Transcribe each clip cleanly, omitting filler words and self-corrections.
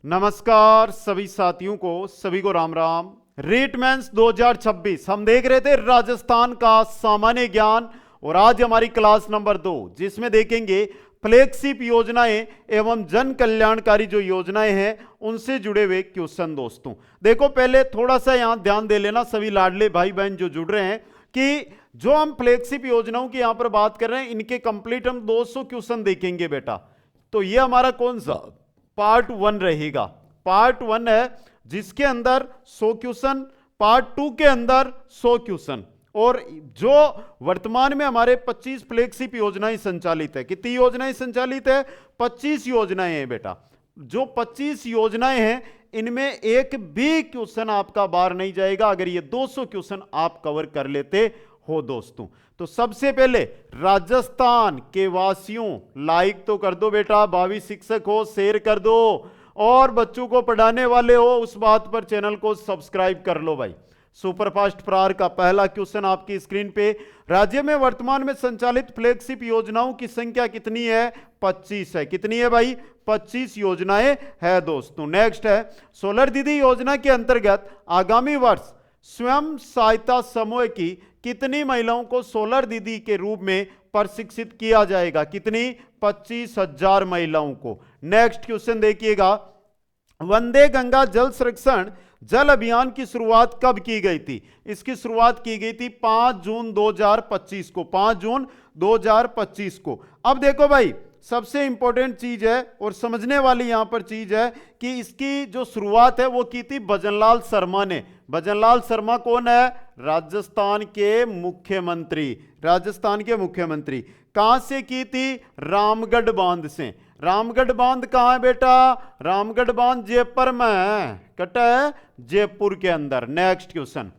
नमस्कार सभी साथियों को, सभी को राम राम। रीटमेंस 2026 हम देख रहे थे राजस्थान का सामान्य ज्ञान, और आज हमारी क्लास नंबर 2 जिसमें देखेंगे फ्लैगशिप योजनाएं एवं जन कल्याणकारी जो योजनाएं हैं उनसे जुड़े हुए क्वेश्चन। दोस्तों देखो, पहले थोड़ा सा यहां ध्यान दे लेना सभी लाडले भाई बहन जो जुड़ रहे हैं कि जो हम फ्लैगशिप योजनाओं की यहां पर बात कर रहे हैं इनके कंप्लीट हम 200 क्वेश्चन देखेंगे बेटा। तो ये हमारा कौन सा पार्ट 1 रहेगा। पार्ट 1 है जिसके अंदर 100 क्वेश्चन, पार्ट 2 के अंदर 100 क्वेश्चन, और जो वर्तमान में हमारे 25 फ्लैगशिप योजनाएं संचालित है। कितनी योजनाएं संचालित है? 25 योजनाएं हैं बेटा। जो 25 योजनाएं हैं इनमें एक भी क्वेश्चन आपका बाहर नहीं जाएगा अगर ये 200 क्वेश्चन आप कवर कर लेते हो दोस्तों। तो सबसे पहले राजस्थान के वासियों लाइक तो कर दो बेटा, भावी शिक्षक हो शेयर कर दो, और बच्चों को पढ़ाने वाले हो उस बात पर चैनल को सब्सक्राइब कर लो भाई। सुपरफास्ट प्रहार का पहला क्वेश्चन आपकी स्क्रीन पे। राज्य में वर्तमान में संचालित फ्लैगशिप योजनाओं की संख्या कितनी है? 25 है। कितनी है भाई? 25 योजनाएं है दोस्तों। नेक्स्ट है, सोलर दीदी योजना के अंतर्गत आगामी वर्ष स्वयं सहायता समूह की कितनी महिलाओं को सोलर दीदी के रूप में प्रशिक्षित किया जाएगा? कितनी? 25,000 महिलाओं को। नेक्स्ट क्वेश्चन देखिएगा, वंदे गंगा जल संरक्षण जल अभियान की शुरुआत कब की गई थी? इसकी शुरुआत की गई थी 5 जून 2025 को। 5 जून 2025 को। अब देखो भाई, सबसे इंपॉर्टेंट चीज है और समझने वाली यहां पर चीज है कि इसकी जो शुरुआत है वो की थी भजनलाल शर्मा ने। भजनलाल शर्मा कौन है? राजस्थान के मुख्यमंत्री। राजस्थान के मुख्यमंत्री। कहां से की थी? रामगढ़ बांध से। रामगढ़ बांध कहां है बेटा? रामगढ़ बांध जयपुर में है। कटा है जयपुर के अंदर। नेक्स्ट क्वेश्चन,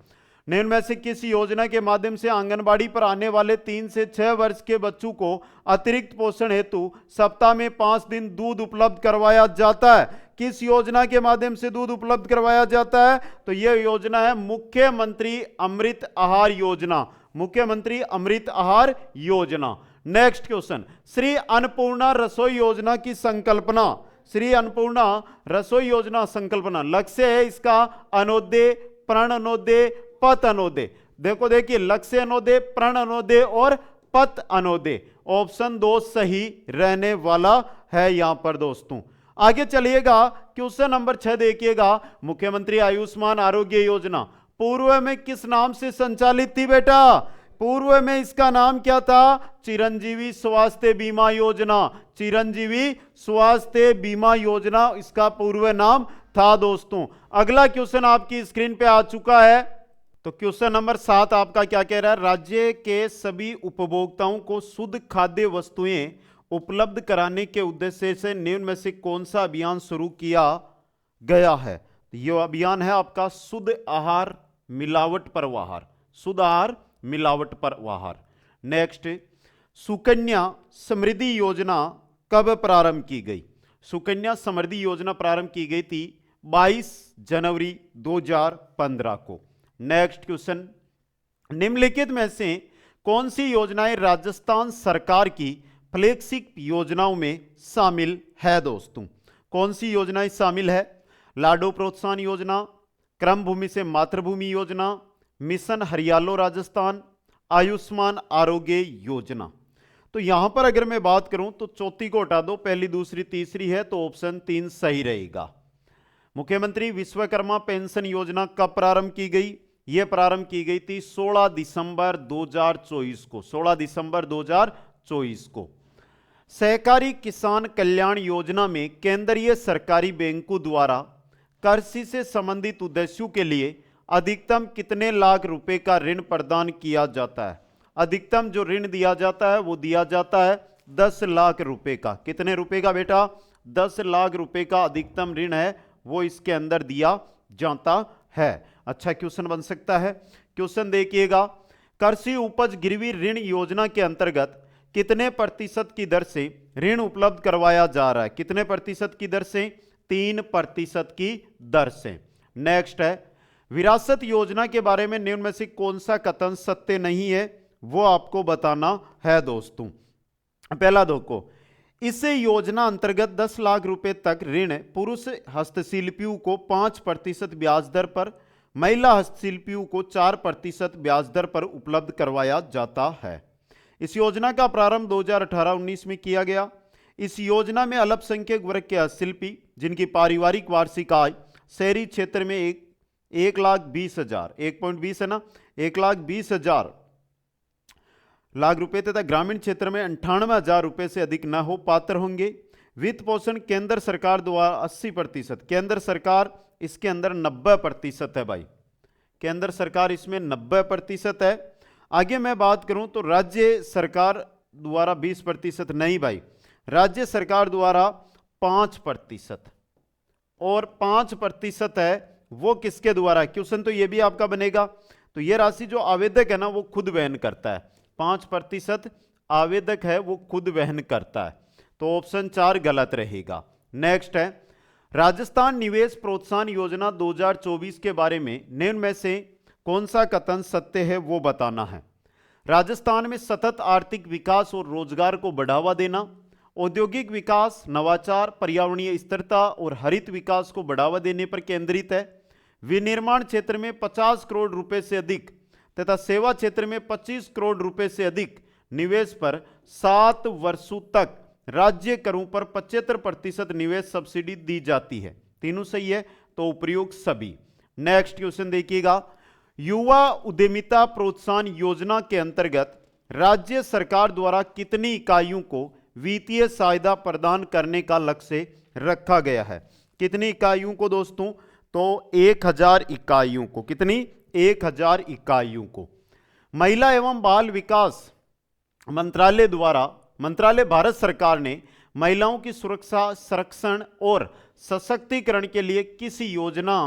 निम्न में से किस योजना के माध्यम से आंगनबाड़ी पर आने वाले 3 से 6 वर्ष के बच्चों को अतिरिक्त पोषण हेतु सप्ताह में 5 दिन दूध उपलब्ध करवाया जाता है? किस योजना के माध्यम से दूध उपलब्ध करवाया जाता है? तो यह योजना है मुख्यमंत्री अमृत आहार योजना। मुख्यमंत्री अमृत आहार योजना। नेक्स्ट क्वेश्चन, श्री अन्नपूर्णा रसोई योजना की संकल्पना। श्री अन्नपूर्णा रसोई योजना संकल्पना, लक्ष्य है इसका अनोदय, प्रण अनोदय, पथ अनोदय। देखो देखिए, लक्ष्य अनोदय, प्रण अनोदय और पथ अनोदय। ऑप्शन 2 सही रहने वाला है यहां पर दोस्तों। आगे चलिएगा, क्वेश्चन नंबर 6 देखिएगा, मुख्यमंत्री आयुष्मान आरोग्य योजना पूर्व में किस नाम से संचालित थी बेटा? पूर्व में इसका नाम क्या था? चिरंजीवी स्वास्थ्य बीमा योजना। चिरंजीवी स्वास्थ्य बीमा योजना इसका पूर्व नाम था दोस्तों। अगला क्वेश्चन आपकी स्क्रीन पे आ चुका है। तो क्वेश्चन नंबर 7 आपका क्या कह रहा है? राज्य के सभी उपभोक्ताओं को शुद्ध खाद्य वस्तुएं उपलब्ध कराने के उद्देश्य से निम्न में से कौन सा अभियान शुरू किया गया है? यह अभियान है आपका शुद्ध आहार मिलावट पर आहार। शुद्ध आहार मिलावट पर आहार। नेक्स्ट, सुकन्या समृद्धि योजना कब प्रारंभ की गई? सुकन्या समृद्धि योजना प्रारंभ की गई थी 22 जनवरी 2015 को। नेक्स्ट क्वेश्चन, निम्नलिखित में से कौन सी योजनाएं राजस्थान सरकार की फ्लैगशिप योजनाओं में शामिल है दोस्तों? कौन सी योजनाएं शामिल है? लाडो प्रोत्साहन योजना, क्रम भूमि से मातृभूमि योजना, मिशन हरियालो राजस्थान, आयुष्मान आरोग्य योजना। तो यहां पर अगर मैं बात करूं तो चौथी को हटा दो, पहली दूसरी तीसरी है, तो ऑप्शन 3 सही रहेगा। मुख्यमंत्री विश्वकर्मा पेंशन योजना कब प्रारंभ की गई? यह प्रारंभ की गई थी 16 दिसंबर 2024 को। 16 दिसंबर 2024 को। सहकारी किसान कल्याण योजना में केंद्रीय सरकारी बैंकों द्वारा कृषि से संबंधित उद्देश्यों के लिए अधिकतम कितने लाख रुपए का ऋण प्रदान किया जाता है? अधिकतम जो ऋण दिया जाता है वो दिया जाता है 10 लाख रुपए का। कितने रुपए का बेटा? 10 लाख रुपए का अधिकतम ऋण है वो इसके अंदर दिया जाता है। अच्छा क्वेश्चन बन सकता है। क्वेश्चन देखिएगा, कृषि उपज गिरवी ऋण योजना के अंतर्गत कितने प्रतिशत की दर से ऋण उपलब्ध करवाया जा रहा है? कितने प्रतिशत की दर से? 3% की दर से। नेक्स्ट है, विरासत योजना के बारे में निम्न में से कौन सा कथन सत्य नहीं है? वो आपको बताना है दोस्तों। पहला देखो, इस योजना अंतर्गत 10 लाख रुपए तक ऋण पुरुष हस्तशिल्पियों को 5% ब्याज दर पर, महिला हस्तशिल्पियों को 4% ब्याज दर पर उपलब्ध करवाया जाता है। इस योजना का प्रारंभ 2018-19 में किया गया। इस योजना में अल्पसंख्यक वर्ग के हस्तशिल्पी जिनकी पारिवारिक वार्षिक आय शहरी क्षेत्र में 1,20,000 1.20 है ना, 1,20,000 लाख रुपए तथा ग्रामीण क्षेत्र में 98,000 रुपए से अधिक न हो पात्र होंगे। वित्त पोषण केंद्र सरकार द्वारा 80%, केंद्र सरकार इसके अंदर 90% है भाई, केंद्र सरकार इसमें 90% है। आगे मैं बात करूं तो राज्य सरकार द्वारा 20% नहीं भाई, राज्य सरकार द्वारा 5% और 5% है वो किसके द्वारा, क्वेश्चन तो ये भी आपका बनेगा। तो ये राशि जो आवेदक है ना वो खुद वहन करता है, 5% आवेदक है वो खुद वहन करता है, तो ऑप्शन 4 गलत रहेगा। नेक्स्ट है राजस्थान निवेश प्रोत्साहन योजना 2024 के बारे में निम्न में से कौन सा कथन सत्य है वो बताना है। राजस्थान में सतत आर्थिक विकास और रोजगार को बढ़ावा देना, औद्योगिक विकास, नवाचार, पर्यावरणीय स्थिरता और हरित विकास को बढ़ावा देने पर केंद्रित है। विनिर्माण क्षेत्र में 50 करोड़ रुपए से अधिक तथा सेवा क्षेत्र में 25 करोड़ रुपए से अधिक निवेश पर 7 वर्षों तक राज्य करों पर 75% निवेश सब्सिडी दी जाती है। तीनों सही है, तो उपयुक्त सभी। नेक्स्ट क्वेश्चन देखिएगा, युवा उद्यमिता प्रोत्साहन योजना के अंतर्गत राज्य सरकार द्वारा कितनी इकाइयों को वित्तीय सहायता प्रदान करने का लक्ष्य रखा गया है। कितनी इकाइयों को दोस्तों, तो 1000 इकाइयों को। कितनी, 1000 इकाइयों को। महिला एवं बाल विकास मंत्रालय द्वारा, मंत्रालय भारत सरकार ने महिलाओं की सुरक्षा, संरक्षण और सशक्तिकरण के लिए किस योजना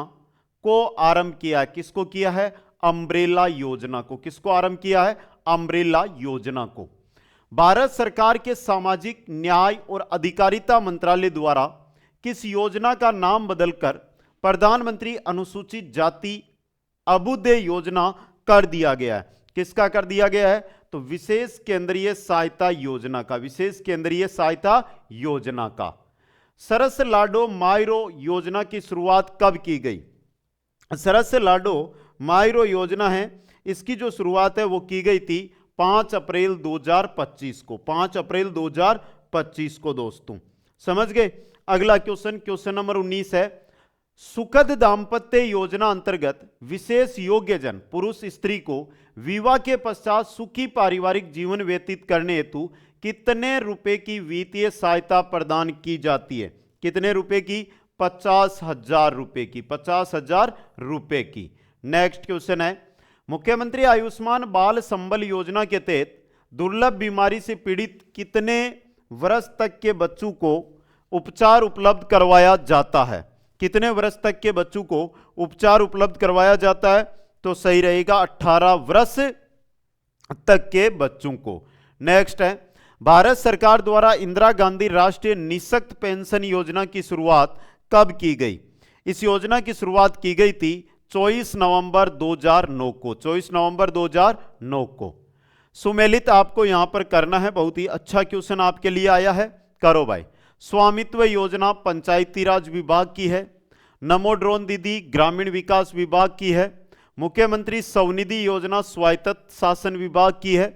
को आरंभ किया है। किसको किया है, अम्ब्रेला योजना को। किसको आरंभ किया है, अम्ब्रेला योजना को। भारत सरकार के सामाजिक न्याय और अधिकारिता मंत्रालय द्वारा किस योजना का नाम बदलकर प्रधानमंत्री अनुसूचित जाति अभ्युदय योजना कर दिया गया है। किसका कर दिया गया है, तो विशेष केंद्रीय सहायता योजना का, विशेष केंद्रीय सहायता योजना का। सरस लाडो मायरो योजना की शुरुआत कब की गई। सरस लाडो मायरो योजना है, इसकी जो शुरुआत है वो की गई थी 5 अप्रैल 2025 को, 5 अप्रैल 2025 को दोस्तों, समझ गए। अगला क्वेश्चन, क्वेश्चन नंबर 19 है, सुखद दाम्पत्य योजना अंतर्गत विशेष योग्यजन पुरुष स्त्री को विवाह के पश्चात सुखी पारिवारिक जीवन व्यतीत करने हेतु कितने रुपए की वित्तीय सहायता प्रदान की जाती है। कितने रुपए की, 50,000 रुपए की, 50,000 रुपए की। नेक्स्ट क्वेश्चन है, मुख्यमंत्री आयुष्मान बाल संबल योजना के तहत दुर्लभ बीमारी से पीड़ित कितने वर्ष तक के बच्चों को उपचार उपलब्ध करवाया जाता है। कितने वर्ष तक के बच्चों को उपचार उपलब्ध करवाया जाता है, तो सही रहेगा 18 वर्ष तक के बच्चों को। नेक्स्ट है, भारत सरकार द्वारा इंदिरा गांधी राष्ट्रीय निःशक्त पेंशन योजना की शुरुआत कब की गई। इस योजना की शुरुआत की गई थी 24 नवंबर 2009 को, 24 नवंबर 2009 को। सुमेलित आपको यहां पर करना है, बहुत ही अच्छा क्वेश्चन आपके लिए आया है, करो भाई। स्वामित्व योजना पंचायती राज विभाग की है। नमो ड्रोन दीदी ग्रामीण विकास विभाग की है। मुख्यमंत्री स्वनिधि योजना स्वायत्त शासन विभाग की है।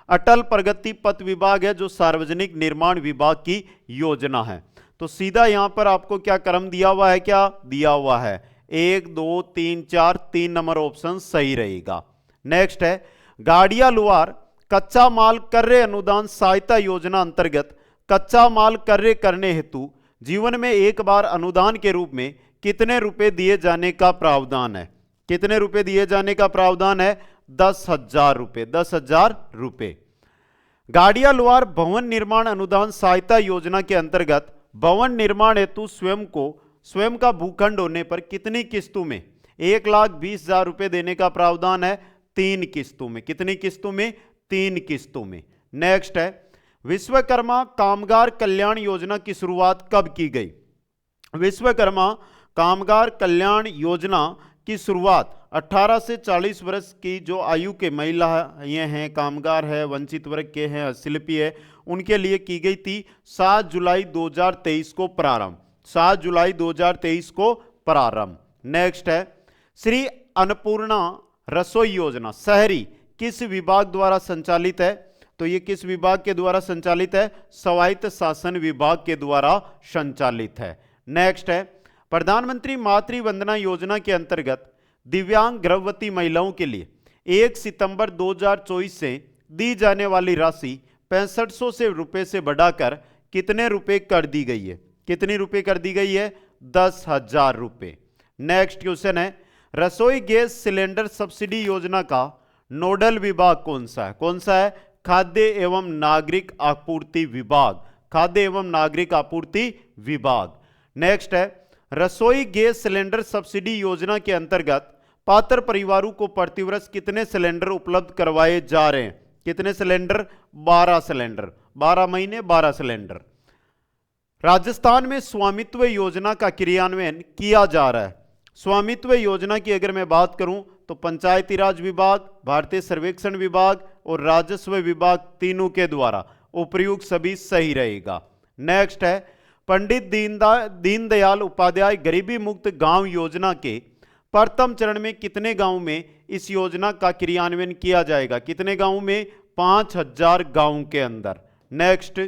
अटल प्रगति पथ विभाग है जो सार्वजनिक निर्माण विभाग की योजना है। तो सीधा यहां पर आपको क्या क्रम दिया हुआ है, क्या दिया हुआ है, 1 2 3 4, 3 नंबर ऑप्शन सही रहेगा। नेक्स्ट है, गाड़िया लुहार कच्चा माल क्रय अनुदान सहायता योजना अंतर्गत कच्चा माल क्रय करने हेतु जीवन में एक बार अनुदान के रूप में कितने रुपए दिए जाने का प्रावधान है। कितने रुपए दिए जाने का प्रावधान है, 10,000 रुपए, 10,000 रुपए। गाड़िया लुहार भवन निर्माण अनुदान सहायता योजना के अंतर्गत भवन निर्माण हेतु स्वयं का भूखंड होने पर कितनी किस्तों में 1,20,000 रुपए देने का प्रावधान है, 3 किस्तों में। कितनी किस्तों में, 3 किस्तों में। नेक्स्ट है, विश्वकर्मा कामगार कल्याण योजना की शुरुआत कब की गई। विश्वकर्मा कामगार कल्याण योजना की शुरुआत 18 से 40 वर्ष की जो आयु के महिलाएं हैं, कामगार है, वंचित वर्ग के हैं, हस्तशिल्पी है, उनके लिए की गई थी 7 जुलाई 2023 को प्रारंभ। 7 जुलाई 2023 को प्रारंभ। नेक्स्ट है श्री अन्नपूर्णा रसोई योजना शहरी किस विभाग द्वारा संचालित है? तो ये किस विभाग के द्वारा संचालित है? स्वायत्त शासन विभाग के द्वारा संचालित है। नेक्स्ट है प्रधानमंत्री मातृ वंदना योजना के अंतर्गत दिव्यांग गर्भवती महिलाओं के लिए 1 सितंबर 2024 से दी जाने वाली राशि 6500 से रुपए से बढ़ाकर कितने रुपए कर दी गई है? कितनी रुपए कर दी गई है? 10,000 रुपए। नेक्स्ट क्वेश्चन है रसोई गैस सिलेंडर सब्सिडी योजना का नोडल विभाग कौन सा है? कौन सा है? खाद्य एवं नागरिक आपूर्ति विभाग। खाद्य एवं नागरिक आपूर्ति विभाग। नेक्स्ट है रसोई गैस सिलेंडर सब्सिडी योजना के अंतर्गत पात्र परिवारों को प्रतिवर्ष कितने सिलेंडर उपलब्ध करवाए जा रहे हैं? कितने सिलेंडर? 12 सिलेंडर। 12 महीने 12 सिलेंडर। राजस्थान में स्वामित्व योजना का क्रियान्वयन किया जा रहा है। स्वामित्व योजना की अगर मैं बात करूं तो पंचायती राज विभाग, भारतीय सर्वेक्षण विभाग और राजस्व विभाग तीनों के द्वारा। उपयुक्त सभी सही रहेगा। नेक्स्ट है पंडित दीनदयाल उपाध्याय गरीबी मुक्त गांव योजना के प्रथम चरण में कितने गांव में इस योजना का क्रियान्वयन किया जाएगा? कितने गांव में? 5000 गांव के अंदर। नेक्स्ट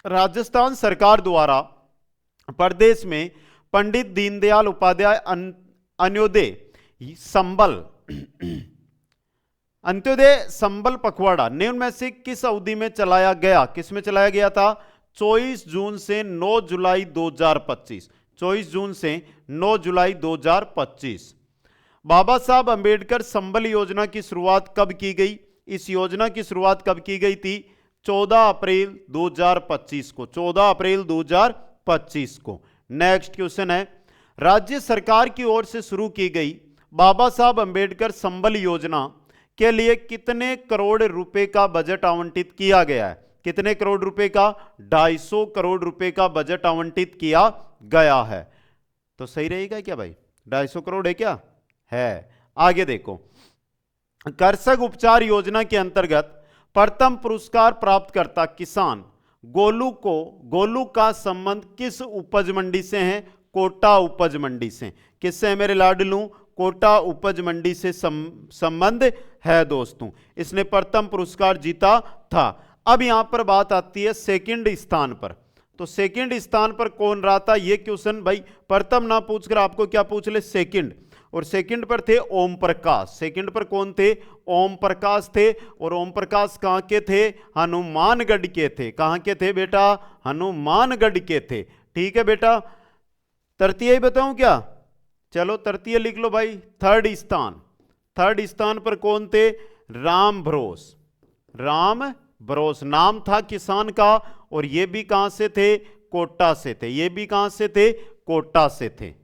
राजस्थान सरकार द्वारा प्रदेश में पंडित दीनदयाल उपाध्याय अंत्योदय संबल पखवाड़ा निम्न में से किस अवधि में चलाया गया? किस में चलाया गया था? 24 जून से 9 जुलाई 2025। 24 जून से 9 जुलाई 2025। बाबा साहब अंबेडकर संबल योजना की शुरुआत कब की गई? इस योजना की शुरुआत कब की गई थी? 14 अप्रैल 2025 को। 14 अप्रैल 2025 को। नेक्स्ट क्वेश्चन है राज्य सरकार की ओर से शुरू की गई बाबा साहब अंबेडकर संबल योजना के लिए कितने करोड़ रुपए का बजट आवंटित किया गया है? कितने करोड़ रुपए का? 250 करोड़ रुपए का बजट आवंटित किया गया है। तो सही रहेगा क्या भाई? 250 करोड़ है क्या? है। आगे देखो कृषक उपचार योजना के अंतर्गत प्रथम पुरस्कार प्राप्त करता किसान गोलू का संबंध किस उपज मंडी से है? कोटा उपज मंडी से। किससे है मेरे लाडलू? कोटा उपज मंडी से संबंध है दोस्तों। इसने प्रथम पुरस्कार जीता था। अब यहां पर बात आती है सेकंड स्थान पर। तो सेकंड स्थान पर कौन रहा था? ये क्वेश्चन भाई प्रथम ना पूछकर आपको क्या पूछ ले? सेकंड। और सेकंड पर थे ओम प्रकाश। सेकंड पर कौन थे? ओम प्रकाश थे। और ओम प्रकाश कहां के थे? हनुमानगढ़ के थे। कहां के थे बेटा? हनुमानगढ़ के थे। ठीक है बेटा। तृतीय बताऊं क्या? चलो तृतीय लिख लो भाई। थर्ड स्थान पर कौन थे? राम भरोस। राम भरोस नाम था किसान का। और ये भी कहां से थे? कोटा से थे। ये भी कहां से थे? कोटा से थे।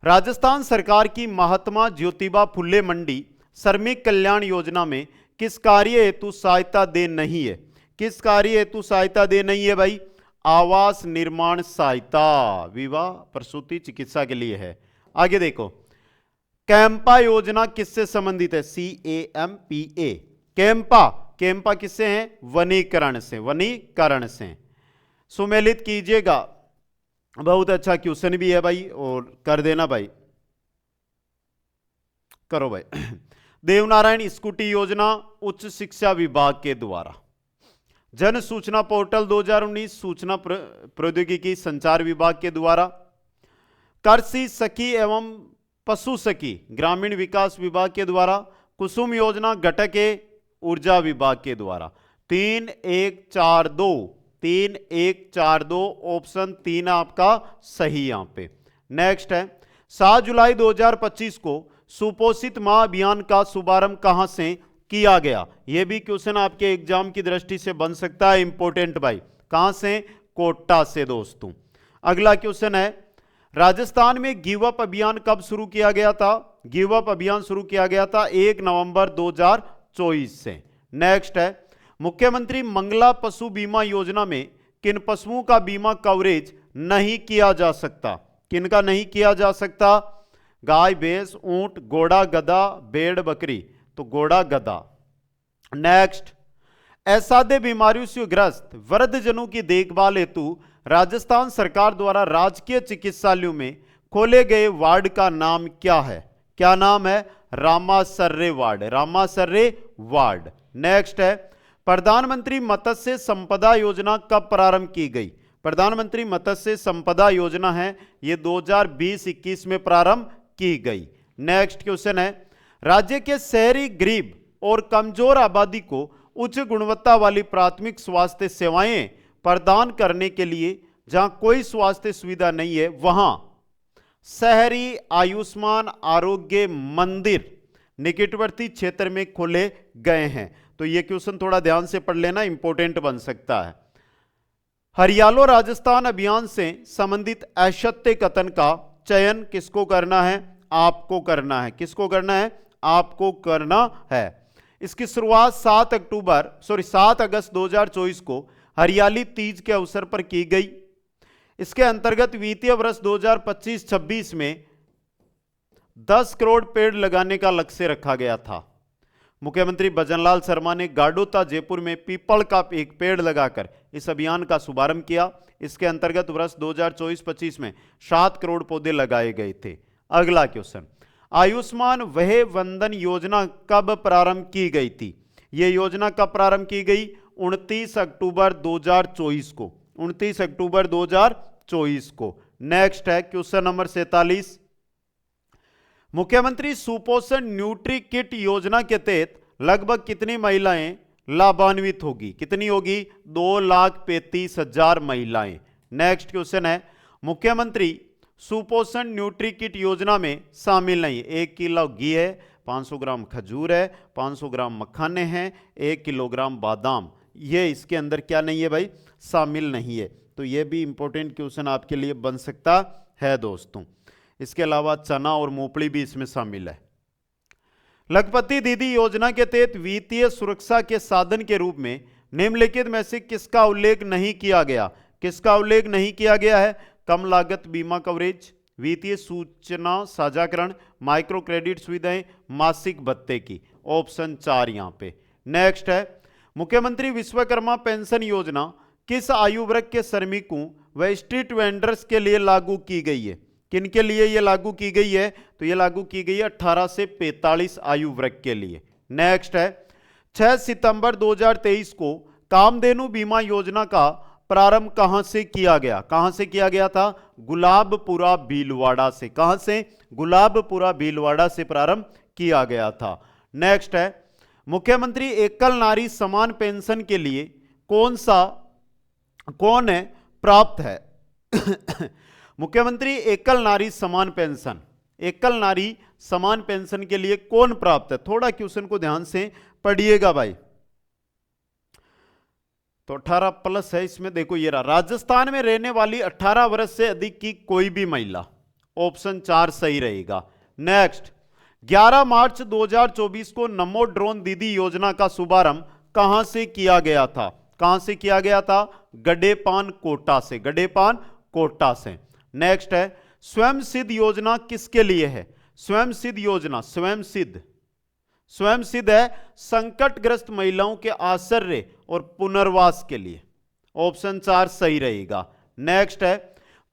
राजस्थान सरकार की महात्मा ज्योतिबा फुले मंडी श्रमिक कल्याण योजना में किस कार्य हेतु सहायता दे नहीं है? किस कार्य हेतु सहायता दे नहीं है भाई? आवास निर्माण सहायता, विवाह, प्रसूति, चिकित्सा के लिए है। आगे देखो कैंपा योजना किससे संबंधित है? CAMPA। कैंपा किससे है? वनीकरण से। वनीकरण से। सुमेलित कीजिएगा। बहुत अच्छा क्वेश्चन भी है भाई। और कर देना भाई। करो भाई। देवनारायण स्कूटी योजना उच्च शिक्षा विभाग के द्वारा। जन सूचना पोर्टल 2019 सूचना प्रौद्योगिकी संचार विभाग के द्वारा। कृषि सखी एवं पशु सखी ग्रामीण विकास विभाग के द्वारा। कुसुम योजना घटक ऊर्जा विभाग के द्वारा। 3-1-4-2 ऑप्शन 3 आपका सही यहां पे। नेक्स्ट है 7 जुलाई 2025 को सुपोषित मां अभियान का शुभारंभ कहां से किया गया? यह भी क्वेश्चन आपके एग्जाम की दृष्टि से बन सकता है। इंपॉर्टेंट भाई। कहां से? कोटा से दोस्तों। अगला क्वेश्चन है राजस्थान में गिव अप अभियान कब शुरू किया गया था? गिव अप अभियान शुरू किया गया था 1 नवंबर 2024 से। नेक्स्ट है मुख्यमंत्री मंगला पशु बीमा योजना में किन पशुओं का बीमा कवरेज नहीं किया जा सकता? किनका नहीं किया जा सकता? गाय, भैंस, ऊंट, घोड़ा, गधा, भेड़, बकरी, तो घोड़ा, गधा। नेक्स्ट, असाध्य बीमारियों से ग्रस्त वृद्धजनों की देखभाल हेतु राजस्थान सरकार द्वारा राजकीय चिकित्सालयों में खोले गए वार्ड का नाम क्या है? क्या नाम है? रामासर्रे वार्ड, रामासर्रे वार्ड। नेक्स्ट है, प्रधानमंत्री मत्स्य संपदा योजना कब प्रारंभ की गई? प्रधानमंत्री मत्स्य संपदा योजना है ये 2020-21 में प्रारंभ की गई। नेक्स्ट क्वेश्चन है, राज्य के शहरी गरीब और कमजोर आबादी को उच्च गुणवत्ता वाली प्राथमिक स्वास्थ्य सेवाएं प्रदान करने के लिए जहां कोई स्वास्थ्य सुविधा नहीं है वहां शहरी आयुष्मान आरोग्य मंदिर निकटवर्ती क्षेत्र में खोले गए हैं। तो यह क्वेश्चन थोड़ा ध्यान से पढ़ लेना, इंपॉर्टेंट बन सकता है। हरियालो राजस्थान अभियान से संबंधित असत्य कथन का चयन किसको करना है? आपको करना है। किसको करना है? आपको करना है। इसकी शुरुआत 7 अगस्त 2024 को हरियाली तीज के अवसर पर की गई। इसके अंतर्गत वित्तीय वर्ष 2025-26 में 10 करोड़ पेड़ लगाने का लक्ष्य रखा गया था। मुख्यमंत्री भजनलाल शर्मा ने गाडोता जयपुर में पीपल का एक पेड़ लगाकर इस अभियान का शुभारंभ किया। इसके अंतर्गत वर्ष 2024-25 में 7 करोड़ पौधे लगाए गए थे। अगला क्वेश्चन, आयुष्मान वह वंदन योजना कब प्रारंभ की गई थी? यह योजना कब प्रारंभ की गई? 29 अक्टूबर 2024 को, 29 अक्टूबर 2024 को। नेक्स्ट है क्वेश्चन नंबर 47, मुख्यमंत्री सुपोषण न्यूट्री किट योजना के तहत लगभग कितनी महिलाएं लाभान्वित होगी? कितनी होगी? 2,35,000 महिलाएं। नेक्स्ट क्वेश्चन है, मुख्यमंत्री सुपोषण न्यूट्री किट योजना में शामिल नहीं 1 किलो घी है, 500 ग्राम खजूर है, 500 ग्राम मखाने हैं, 1 किलोग्राम बादाम, ये इसके अंदर क्या नहीं है भाई? शामिल नहीं है। तो ये भी इंपॉर्टेंट क्वेश्चन आपके लिए बन सकता है दोस्तों। इसके अलावा चना और मूंगफली भी इसमें शामिल है। लखपति दीदी योजना के तहत वित्तीय सुरक्षा के साधन के रूप में निम्नलिखित में से किसका उल्लेख नहीं किया गया? किसका उल्लेख नहीं किया गया है? कम लागत बीमा कवरेज, वित्तीय सूचना साझाकरण, माइक्रो क्रेडिट सुविधाएं, मासिक भत्ते की। ऑप्शन 4 यहां पे। नेक्स्ट है, मुख्यमंत्री विश्वकर्मा पेंशन योजना किस आयु वर्ग के श्रमिकों व स्ट्रीट वेंडर्स के लिए लागू की गई है? किनके लिए यह लागू की गई है? तो यह लागू की गई है 18 से 45 आयु वर्ग के लिए। नेक्स्ट है, 6 सितंबर 2023 को कामधेनु बीमा योजना का प्रारंभ कहां से किया गया? कहां से किया गया था? गुलाबपुरा भीलवाड़ा से। कहां से? गुलाबपुरा भीलवाड़ा से प्रारंभ किया गया था। नेक्स्ट है, मुख्यमंत्री एकल नारी समान पेंशन के लिए कौन है प्राप्त है? मुख्यमंत्री एकल नारी समान पेंशन, एकल नारी समान पेंशन के लिए कौन प्राप्त है? थोड़ा क्वेश्चन को ध्यान से पढ़िएगा भाई। तो 18 प्लस है इसमें। देखो ये रहा, राजस्थान में रहने वाली 18 वर्ष से अधिक की कोई भी महिला। ऑप्शन 4 सही रहेगा। नेक्स्ट, 11 मार्च 2024 को नमो ड्रोन दीदी योजना का शुभारंभ कहां से किया गया था? कहां से किया गया था? गडेपान कोटा से, गडेपान कोटा से। नेक्स्ट है, स्वयं सिद्ध योजना किसके लिए है? स्वयं सिद्ध योजना, स्वयं सिद्ध है संकटग्रस्त महिलाओं के आश्रय और पुनर्वास के लिए। ऑप्शन 4 सही रहेगा। नेक्स्ट है,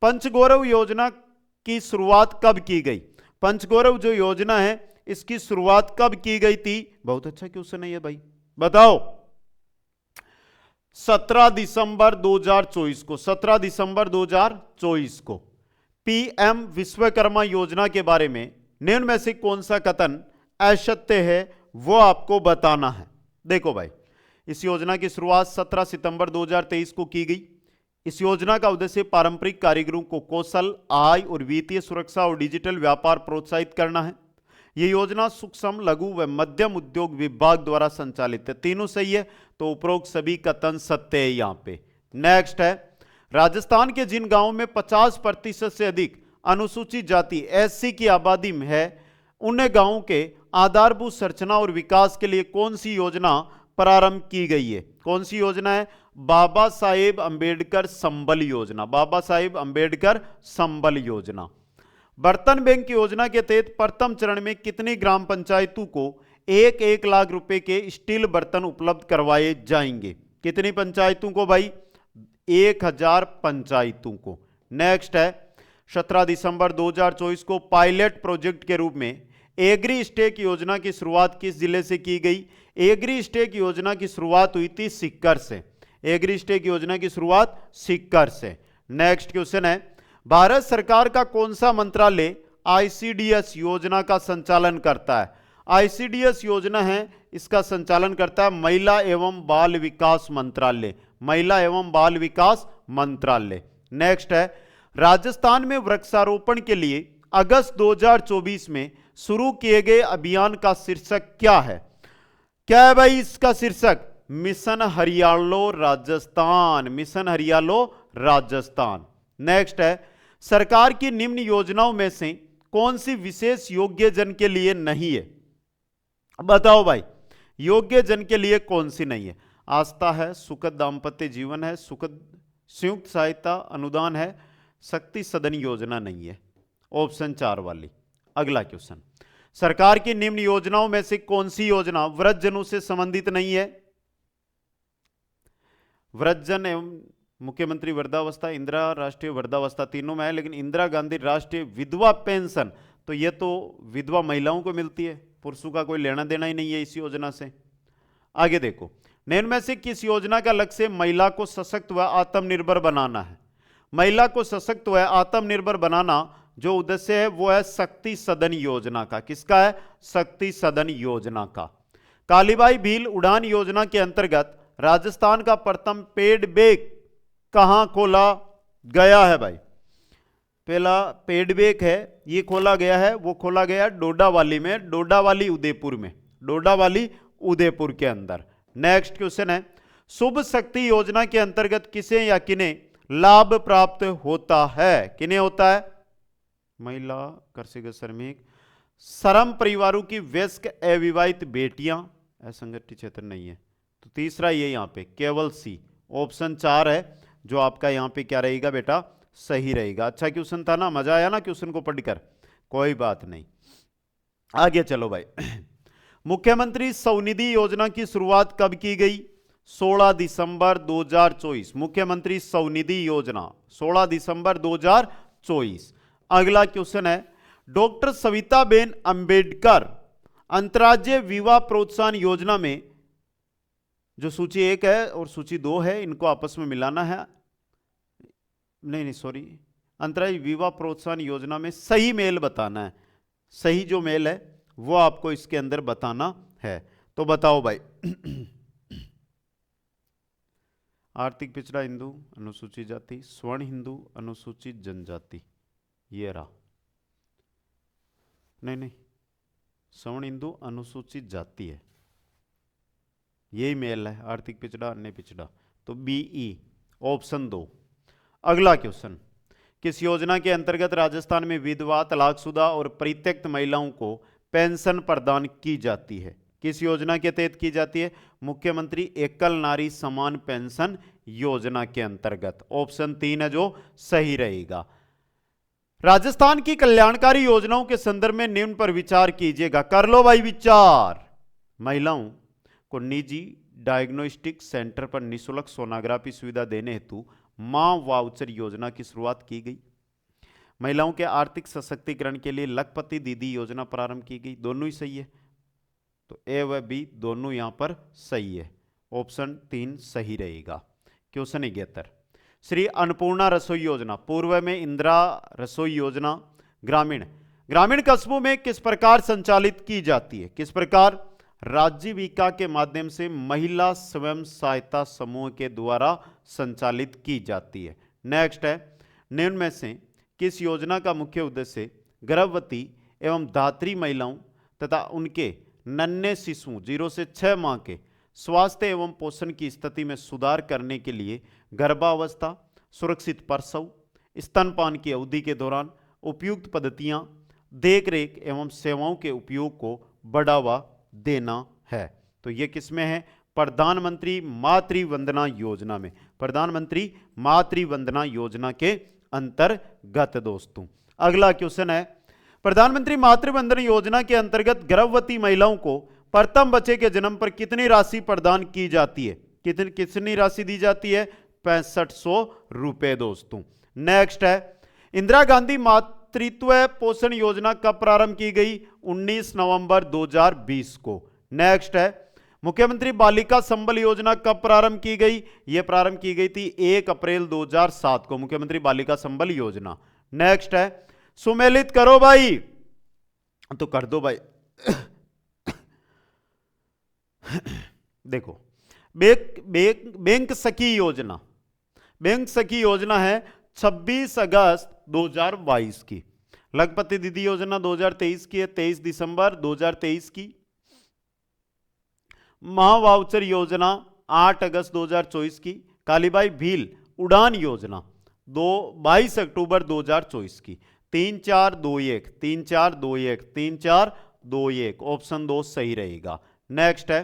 पंचगौरव योजना की शुरुआत कब की गई? पंचगौरव जो योजना है इसकी शुरुआत कब की गई थी? बहुत अच्छा क्वेश्चन है ये भाई, बताओ। 17 दिसंबर 2024 को, 17 दिसंबर 2024 को। पीएम विश्वकर्मा योजना के बारे में निम्न में से कौन सा कथन असत्य है वो आपको बताना है। देखो भाई, इस योजना की शुरुआत 17 सितंबर 2023 को की गई। इस योजना का उद्देश्य पारंपरिक कारीगरों को कौशल, आय और वित्तीय सुरक्षा और डिजिटल व्यापार प्रोत्साहित करना है। यह योजना सूक्ष्म, लघु व मध्यम उद्योग विभाग द्वारा संचालित है। तीनों सही है, तो उपरोक्त सभी कथन सत्य है यहां पे। नेक्स्ट है, राजस्थान के जिन गांवों में 50% से अधिक अनुसूचित जाति एससी की आबादी में है, उन गांवों के आधारभूत संरचना और विकास के लिए कौन सी योजना प्रारंभ की गई है? कौन सी योजना है? बाबा साहेब अंबेडकर संबल योजना, बाबा साहेब अंबेडकर संबल योजना। बर्तन बैंक योजना के तहत प्रथम चरण में कितनी ग्राम पंचायतों को 1-1 लाख रुपए के स्टील बर्तन उपलब्ध करवाए जाएंगे? कितनी पंचायतों को भाई? 1000 पंचायतों को। नेक्स्ट है 17 दिसंबर 2024 को पायलट प्रोजेक्ट के रूप में एग्री स्टेक योजना की शुरुआत किस जिले से की गई? एग्री स्टेक योजना की शुरुआत हुई थी सीकर से। एग्री स्टेक योजना की शुरुआत सीकर से। नेक्स्ट क्वेश्चन है भारत सरकार का कौन सा मंत्रालय आईसीडीएस योजना का संचालन करता है? आईसीडीएस योजना है, इसका संचालन करता है महिला एवं बाल विकास मंत्रालय। महिला एवं बाल विकास मंत्रालय। नेक्स्ट है राजस्थान में वृक्षारोपण के लिए अगस्त 2024 में शुरू किए गए अभियान का शीर्षक क्या है? क्या है भाई इसका शीर्षक? Mission Hariyalo Rajasthan. Mission Hariyalo Rajasthan. Next है सरकार की निम्न योजनाओं में से कौन सी विशेष योग्य जन के लिए नहीं है? बताओ भाई, योग्य जन के लिए कौन सी नहीं है? आस्था है, सुखद दाम्पत्य जीवन है, सुखद संयुक्त सहायता अनुदान है, शक्ति सदन योजना नहीं है। ऑप्शन 4 वाली। अगला क्वेश्चन, सरकार की निम्न योजनाओं में से कौन सी योजना वृद्धजनों से संबंधित नहीं है? वृद्धजन एवं मुख्यमंत्री वृद्धावस्था, इंदिरा राष्ट्रीय वृद्धावस्था तीनों में है, लेकिन इंदिरा गांधी राष्ट्रीय विधवा पेंशन तो ये तो विधवा महिलाओं को मिलती है, पुरुषों का कोई लेना देना ही नहीं है इस योजना से। आगे देखो, निम्न में से किस योजना का लक्ष्य महिला को सशक्त व आत्मनिर्भर बनाना है? महिला को सशक्त व आत्मनिर्भर बनाना जो उद्देश्य है वो है शक्ति सदन योजना का। किसका है? शक्ति सदन योजना का। कालीबाई भील उड़ान योजना के अंतर्गत राजस्थान का प्रथम पेड बेक कहां खोला गया है भाई? पहला पेड बेक है ये खोला गया है, वो खोला गया डोडावाली में, डोडावाली उदयपुर में, डोडावाली उदयपुर के अंदर। नेक्स्ट क्वेश्चन है शुभ शक्ति योजना के अंतर्गत किसे या किन्हें लाभ प्राप्त होता है? किन्हें होता है? महिला, कृषक, श्रमिक, श्रम परिवारों की वयस्क अविवाहित बेटियां, असंगठित क्षेत्र नहीं है। तो तीसरा ये यहां पे केवल सी। ऑप्शन 4 है जो आपका यहां पे क्या रहेगा बेटा? सही रहेगा। अच्छा क्वेश्चन था ना, मजा आया ना क्वेश्चन को पढ़कर? कोई बात नहीं, आगे चलो भाई। मुख्यमंत्री स्वनिधि योजना की शुरुआत कब की गई? 16 दिसंबर 2024। मुख्यमंत्री स्वनिधि योजना 16 दिसंबर 2024। अगला क्वेश्चन है डॉक्टर सविताबेन अंबेडकर अंतर्राज्यीय विवाह प्रोत्साहन योजना में जो सूची 1 है और सूची 2 है इनको आपस में मिलाना है। नहीं सॉरी, अंतर्राज्यीय विवाह प्रोत्साहन योजना में सही मेल बताना है। सही जो मेल है वो आपको इसके अंदर बताना है। तो बताओ भाई। आर्थिक पिछड़ा हिंदू, अनुसूचित जाति, स्वर्ण हिंदू, अनुसूचित जनजाति, ये रहा। नहीं, स्वर्ण हिंदू अनुसूचित जाति है, यही मेल है। आर्थिक पिछड़ा, अन्य पिछड़ा, तो BE ऑप्शन 2। अगला क्वेश्चन, किस योजना के अंतर्गत राजस्थान में विधवा, तलाकशुदा और परित्यक्त महिलाओं को पेंशन प्रदान की जाती है? किस योजना के तहत की जाती है? मुख्यमंत्री एकल नारी समान पेंशन योजना के अंतर्गत। ऑप्शन 3 है जो सही रहेगा। राजस्थान की कल्याणकारी योजनाओं के संदर्भ में निम्न पर विचार कीजिएगा। कर लो भाई विचार। महिलाओं को निजी डायग्नोस्टिक सेंटर पर निःशुल्क सोनोग्राफी सुविधा देने हेतु मां वाउचर योजना की शुरुआत की गई। महिलाओं के आर्थिक सशक्तिकरण के लिए लखपति दीदी योजना प्रारंभ की गई। दोनों ही सही है, तो A व B दोनों यहां पर सही है। ऑप्शन 3 सही रहेगा। क्वेश्चन 71, श्री अन्नपूर्णा रसोई योजना पूर्व में इंदिरा रसोई योजना ग्रामीण कस्बों में किस प्रकार संचालित की जाती है? किस प्रकार? राजीविका के माध्यम से महिला स्वयं सहायता समूह के द्वारा संचालित की जाती है। नेक्स्ट है निम्न में से किस योजना का मुख्य उद्देश्य गर्भवती एवं धात्री महिलाओं तथा उनके नन्हे शिशुओं 0 से 6 माह के स्वास्थ्य एवं पोषण की स्थिति में सुधार करने के लिए गर्भावस्था, सुरक्षित प्रसव, स्तनपान की अवधि के दौरान उपयुक्त पद्धतियां, देखरेख एवं सेवाओं के उपयोग को बढ़ावा देना है। तो ये किसमें है? प्रधानमंत्री मातृ वंदना योजना में, प्रधानमंत्री मातृ वंदना योजना के अंतर्गत दोस्तों। अगला क्वेश्चन है, प्रधानमंत्री मातृवंदना योजना के अंतर्गत गर्भवती महिलाओं को प्रथम बच्चे के जन्म पर कितनी राशि प्रदान की जाती है? कितनी राशि दी जाती है? 6500 रुपए दोस्तों। नेक्स्ट है, इंदिरा गांधी मातृत्व पोषण योजना कब प्रारंभ की गई? 19 नवंबर 2020 को। नेक्स्ट है, मुख्यमंत्री बालिका संबल योजना कब प्रारंभ की गई? यह प्रारंभ की गई थी 1 अप्रैल 2007 को, मुख्यमंत्री बालिका संबल योजना। नेक्स्ट है, सुमेलित करो भाई, तो कर दो भाई। देखो, बैंक सखी योजना, बैंक सखी योजना है 26 अगस्त 2022 की। लखपति दीदी योजना 2023 की है, 23 दिसंबर 2023 की। महावाउचर योजना 8 अगस्त 2024 की। कालीबाई भील उड़ान योजना 22 अक्टूबर 2024 की। 3421 3421 3421, ऑप्शन 2 सही रहेगा। नेक्स्ट है,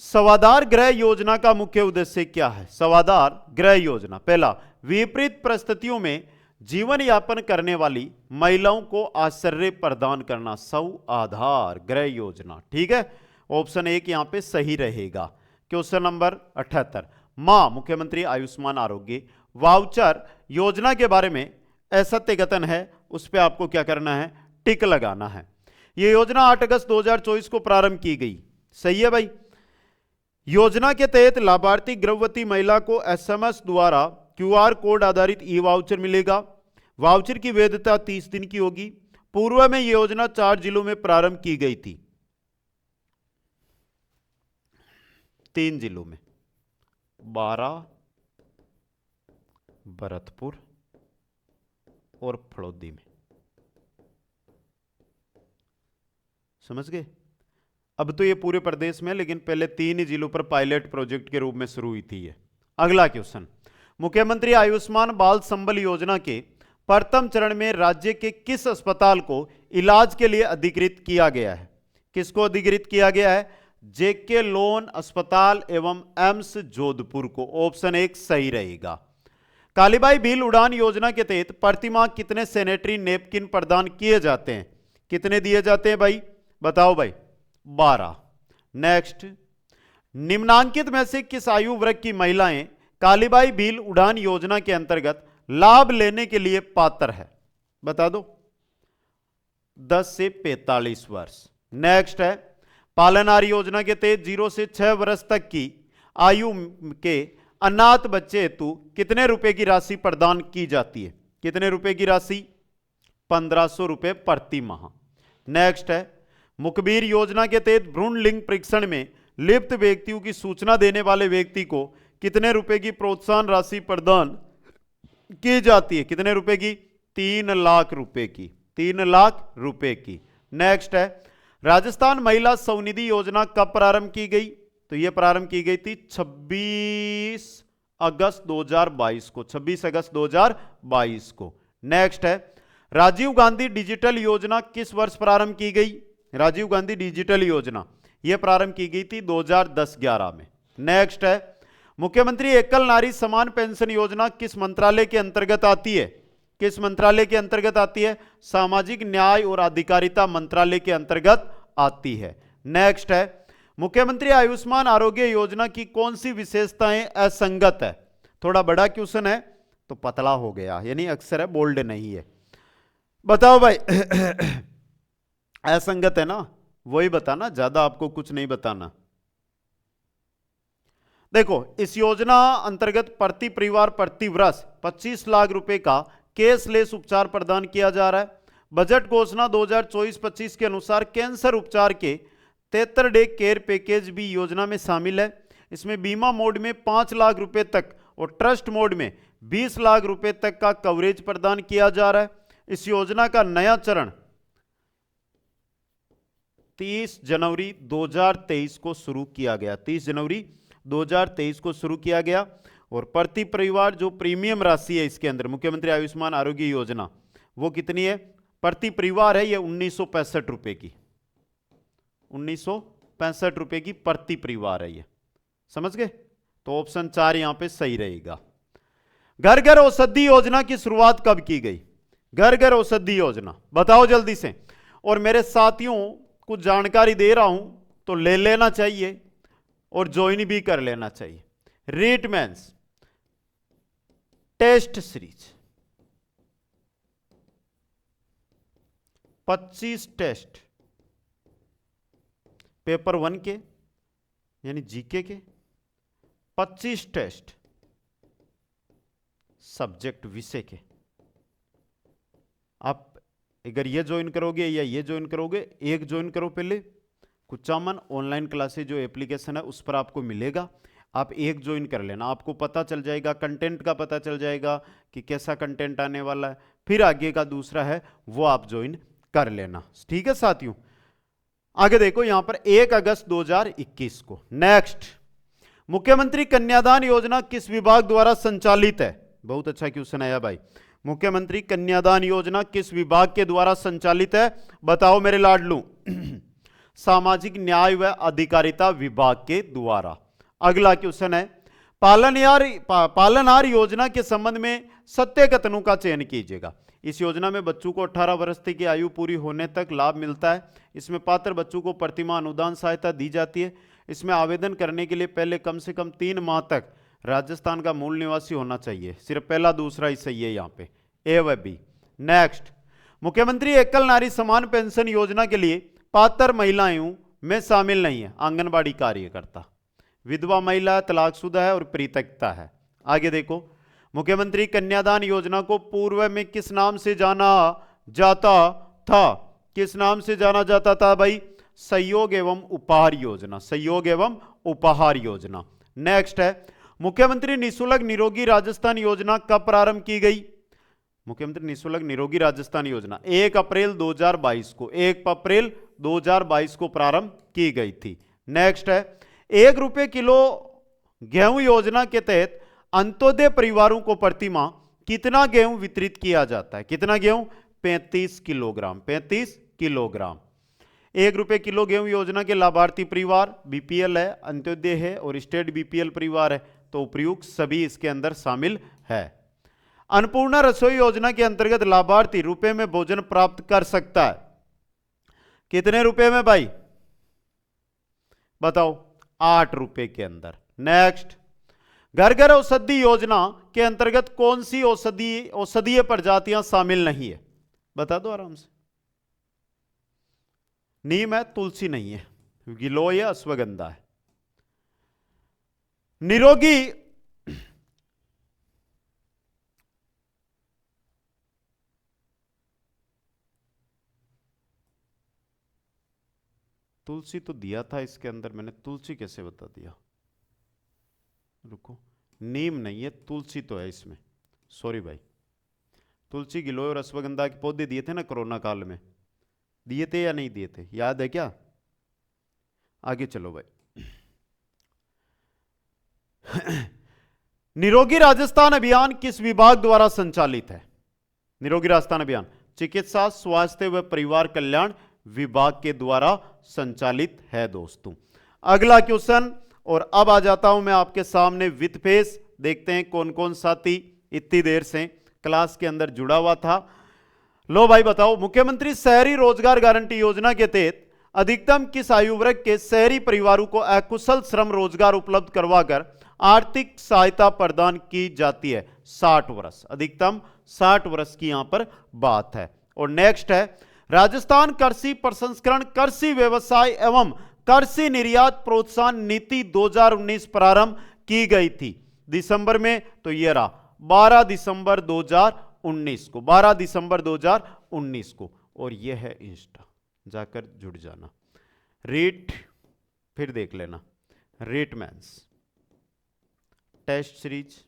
स्वाधार गृह योजना का मुख्य उद्देश्य क्या है? स्वाधार गृह योजना, पहला, विपरीत परिस्थितियों में जीवन यापन करने वाली महिलाओं को आश्रय प्रदान करना, स्वाधार गृह योजना। ठीक है, ऑप्शन 1 यहां पे सही रहेगा। क्वेश्चन नंबर 78, मां मुख्यमंत्री आयुष्मान आरोग्य वाउचर योजना के बारे में असत्य कथन है, उस पर आपको क्या करना है? टिक लगाना है। यह योजना 8 अगस्त 2024 को प्रारंभ की गई, सही है भाई। योजना के तहत लाभार्थी गर्भवती महिला को एसएमएस द्वारा क्यूआर कोड आधारित ई वाउचर मिलेगा। वाउचर की वैधता 30 दिन की होगी। पूर्व में यह योजना 4 जिलों में प्रारंभ की गई थी, 3 जिलों में, 12, भरतपुर और फड़ौदी में। समझ गए? अब तो ये पूरे प्रदेश में, लेकिन पहले 3 ही जिलों पर पायलट प्रोजेक्ट के रूप में शुरू हुई थी ये। अगला क्वेश्चन, मुख्यमंत्री आयुष्मान बाल संबल योजना के प्रथम चरण में राज्य के किस अस्पताल को इलाज के लिए अधिकृत किया गया है? किसको अधिकृत किया गया है? जेके लोन अस्पताल एवं एम्स जोधपुर को, ऑप्शन 1 सही रहेगा। कालीबाई भील उड़ान योजना के तहत प्रतिमाह कितने सैनिटरी नैपकिन प्रदान किए जाते हैं? कितने दिए जाते हैं भाई? बताओ भाई। 12। नेक्स्ट, निम्नांकित में से किस आयु वर्ग की महिलाएं कालीबाई भील उड़ान योजना के अंतर्गत लाभ लेने के लिए पात्र है? बता दो। 10 से 45 वर्ष। नेक्स्ट है, पालनहार योजना के तहत 0 से 6 वर्ष तक की आयु के अनाथ बच्चे हेतु कितने रुपए की राशि प्रदान की जाती है? कितने रुपए की राशि? 1500 रुपए प्रति माह। नेक्स्ट है, मुखबिर योजना के तहत भ्रूण लिंग परीक्षण में लिप्त व्यक्तियों की सूचना देने वाले व्यक्ति को कितने रुपए की प्रोत्साहन राशि प्रदान की जाती है? कितने रुपए की? 3 लाख रुपए की, 3 लाख रुपए की। नेक्स्ट है, राजस्थान महिला स्वनिधि योजना कब प्रारंभ की गई? तो यह प्रारंभ की गई थी 26 अगस्त 2022 को, 26 अगस्त 2022 को। नेक्स्ट है, राजीव गांधी डिजिटल योजना किस वर्ष प्रारंभ की गई? राजीव गांधी डिजिटल योजना यह प्रारंभ की गई थी 2010-11 में। नेक्स्ट है, मुख्यमंत्री एकल नारी समान पेंशन योजना किस मंत्रालय के अंतर्गत आती है? किस मंत्रालय के अंतर्गत आती है? सामाजिक न्याय और अधिकारिता मंत्रालय के अंतर्गत आती है। नेक्स्ट है, मुख्यमंत्री आयुष्मान आरोग्य योजना की कौन सी विशेषताएं असंगत है? थोड़ा बड़ा क्वेश्चन है तो पतला हो गया, यानी अक्सर है, बोल्ड नहीं है। बताओ भाई। असंगत है ना, वही बताना, ज्यादा आपको कुछ नहीं बताना। देखो, इस योजना अंतर्गत प्रति परिवार प्रति वर्ष 25 लाख रुपए का कैशलेस उपचार प्रदान किया जा रहा है। बजट घोषणा 2024-25 के अनुसार कैंसर उपचार के 73 डे केयर पैकेज भी योजना में शामिल है। इसमें बीमा मोड में 5 लाख रुपए तक और ट्रस्ट मोड में 20 लाख रुपए तक का कवरेज प्रदान किया जा रहा है। इस योजना का नया चरण 30 जनवरी 2023 को शुरू किया गया, 30 जनवरी 2023 को शुरू किया गया। और प्रति परिवार जो प्रीमियम राशि है इसके अंदर, मुख्यमंत्री आयुष्मान आरोग्य योजना, वो कितनी है? प्रति परिवार है ये 1965 रुपए की, 1965 रुपए की प्रति परिवार है ये। समझ गए? तो ऑप्शन 4 यहां पे सही रहेगा। घर घर औषधि योजना की शुरुआत कब की गई? घर घर औषधि योजना, बताओ जल्दी से। और मेरे साथियों कुछ जानकारी दे रहा हूं तो ले लेना चाहिए और ज्वाइन भी कर लेना चाहिए। रीटमेंस टेस्ट सीरीज 25 टेस्ट, पेपर 1 के यानी जीके के 25 टेस्ट, सब्जेक्ट विषय के। आप अगर ये ज्वाइन करोगे या ये ज्वाइन करोगे, एक ज्वाइन करो पहले। कुचामन ऑनलाइन क्लासेस जो एप्लीकेशन है उस पर आपको मिलेगा, आप एक ज्वाइन कर लेना, आपको पता चल जाएगा, कंटेंट का पता चल जाएगा कि कैसा कंटेंट आने वाला है। फिर आगे का दूसरा है वो आप ज्वाइन कर लेना, ठीक है साथियों। आगे देखो यहां पर 1 अगस्त 2021 को नेक्स्ट, मुख्यमंत्री कन्यादान योजना किस विभाग द्वारा संचालित है? बहुत अच्छा क्वेश्चन आया भाई। मुख्यमंत्री कन्यादान योजना किस विभाग के द्वारा संचालित है? बताओ मेरे लाडलू। सामाजिक न्याय व अधिकारिता विभाग के द्वारा। अगला क्वेश्चन है, पालनहार योजना के संबंध में सत्य कथनों का चयन कीजिएगा। इस योजना में बच्चों को 18 वर्ष की आयु पूरी होने तक लाभ मिलता है। इसमें पात्र बच्चों को प्रतिमाह अनुदान सहायता दी जाती है। इसमें आवेदन करने के लिए पहले कम से कम 3 माह तक राजस्थान का मूल निवासी होना चाहिए। सिर्फ पहला दूसरा ही सही है यहाँ पे, ए व बी। नेक्स्ट, मुख्यमंत्री एकल नारी समान पेंशन योजना के लिए पात्र महिलाओं में शामिल नहीं है आंगनबाड़ी कार्यकर्ता, विधवा महिला, तलाकशुदा है और परित्यक्ता है। आगे देखो, मुख्यमंत्री कन्यादान योजना को पूर्व में किस नाम से जाना जाता था? किस नाम से जाना जाता था भाई? सहयोग एवं उपहार योजना, सहयोग एवं उपहार योजना। नेक्स्ट है, मुख्यमंत्री निःशुल्क निरोगी राजस्थान योजना कब प्रारंभ की गई? मुख्यमंत्री निःशुल्क निरोगी राजस्थान योजना 1 अप्रैल 2022 को, 1 अप्रैल 2022 को प्रारंभ की गई थी। नेक्स्ट है, 1 रुपये किलो गेहूं योजना के तहत अंत्योदय परिवारों को प्रतिमाह कितना गेहूं वितरित किया जाता है? कितना गेहूं? 35 किलोग्राम, 35 किलोग्राम। 1 रुपये किलो गेहूं योजना के लाभार्थी परिवार बीपीएल है, अंत्योदय है और स्टेट बीपीएल परिवार है, तो उपयुक्त सभी इसके अंदर शामिल है। अन्नपूर्णा रसोई योजना के अंतर्गत लाभार्थी रुपए में भोजन प्राप्त कर सकता है, कितने रुपए में भाई? बताओ, 8 रुपए के अंदर। नेक्स्ट, घर घर औषधि योजना के अंतर्गत कौन सी औषधीय प्रजातियां शामिल नहीं है? बता दो आराम से। नीम है, तुलसी नहीं है, गिलोय या अश्वगंधा है। निरोगी तुलसी तो दिया था इसके अंदर मैंने, तुलसी कैसे बता दिया? रुको, नीम नहीं है, तुलसी तो है इसमें, सॉरी भाई। तुलसी, गिलोय और अश्वगंधा के पौधे दिए थे ना कोरोना काल में, दिए थे या नहीं दिए थे, याद है क्या? आगे चलो भाई। निरोगी राजस्थान अभियान किस विभाग द्वारा संचालित है? निरोगी राजस्थान अभियान चिकित्सा, स्वास्थ्य व परिवार कल्याण विभाग के द्वारा संचालित है दोस्तों। अगला क्वेश्चन, और अब आ जाता हूं मैं आपके सामने विथ फेस। देखते हैं कौन कौन साथी इतनी देर से क्लास के अंदर जुड़ा हुआ था। लो भाई बताओ, मुख्यमंत्री शहरी रोजगार गारंटी योजना के तहत अधिकतम किस आयु वर्ग के शहरी परिवारों को अकुशल श्रम रोजगार उपलब्ध करवाकर आर्थिक सहायता प्रदान की जाती है? 60 वर्ष, अधिकतम 60 वर्ष की यहां पर बात है। और नेक्स्ट है, राजस्थान कृषि प्रसंस्करण, कृषि व्यवसाय एवं कृषि निर्यात प्रोत्साहन नीति 2019 प्रारंभ की गई थी दिसंबर में, तो ये रहा 12 दिसंबर 2019 को, 12 दिसंबर 2019 को। और ये है इंस्टा, जाकर जुड़ जाना। रीट, फिर देख लेना, रीटमेंस test series,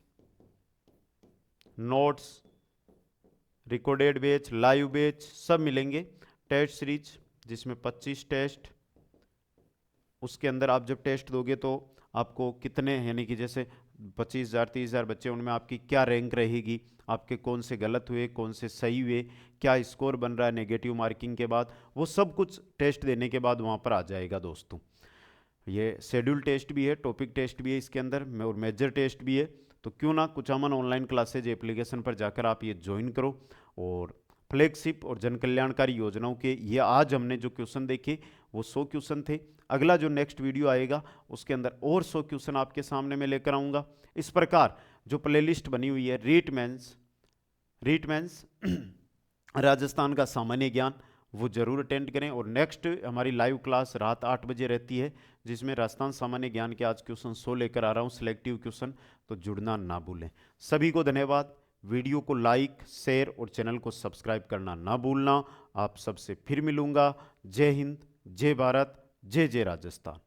notes, recorded batch, live batch सब मिलेंगे। टेस्ट सीरीज जिसमें 25 टेस्ट, उसके अंदर आप जब टेस्ट दोगे तो आपको कितने, यानी कि जैसे 25,000 30,000 बच्चे, उनमें आपकी क्या रैंक रहेगी, आपके कौन से गलत हुए, कौन से सही हुए, क्या स्कोर बन रहा है नेगेटिव मार्किंग के बाद, वो सब कुछ टेस्ट देने के बाद वहाँ पर आ जाएगा दोस्तों। ये शेड्यूल टेस्ट भी है, टॉपिक टेस्ट भी है इसके अंदर, और मेजर टेस्ट भी है। तो क्यों ना कुचामन ऑनलाइन क्लासेज एप्लीकेशन पर जाकर आप ये ज्वाइन करो और फ्लैगशिप और जन कल्याणकारी योजनाओं के ये आज हमने जो क्वेश्चन देखे वो 100 क्वेश्चन थे। अगला जो नेक्स्ट वीडियो आएगा उसके अंदर और 100 क्वेश्चन आपके सामने मैं लेकर आऊँगा। इस प्रकार जो प्लेलिस्ट बनी हुई है रीट मेंस राजस्थान का सामान्य ज्ञान, वो जरूर अटेंड करें। और नेक्स्ट हमारी लाइव क्लास रात 8 बजे रहती है, जिसमें राजस्थान सामान्य ज्ञान के आज क्वेश्चन 100 लेकर आ रहा हूँ, सिलेक्टिव क्वेश्चन, तो जुड़ना ना भूलें। सभी को धन्यवाद। वीडियो को लाइक, शेयर और चैनल को सब्सक्राइब करना ना भूलना। आप सबसे फिर मिलूंगा। जय हिंद, जय भारत, जय जय राजस्थान।